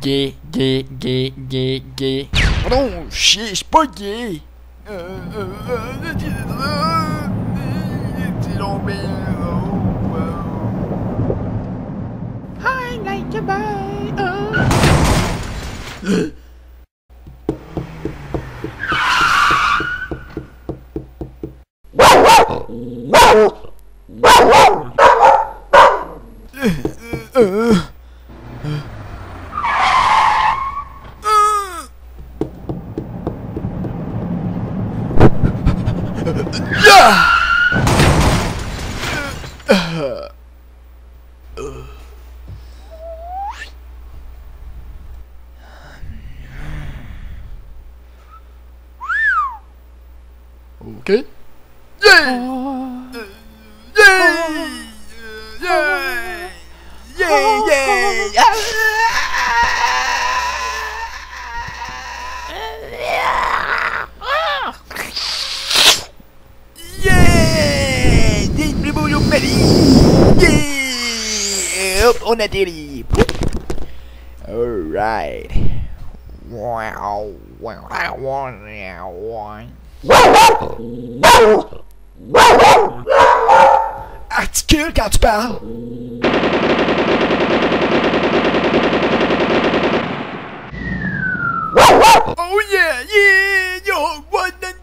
Gay. Non, chier, je suis pas gay. I like your boy. Okay. Yay! Yay! Yeah! Des plus beaux jours de ma vie! Yeah! Hop, on atterrit! Alright! Wow! Articule quand tu parles! Oh yeah! Yeah! Yo! One and...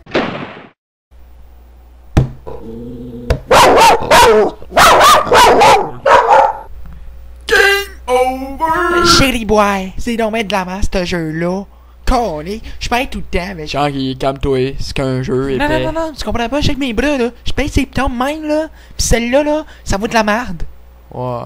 Game over! Chérie boy, c'est donc de la masse ce jeu-là. Je paye tout le temps avec. Genre, calme-toi, c'est qu'un jeu épais. Non, tu comprends pas, je sais que mes bras là, je paye ces pitons même là, pis celle-là là, ça vaut de la merde. Ouais.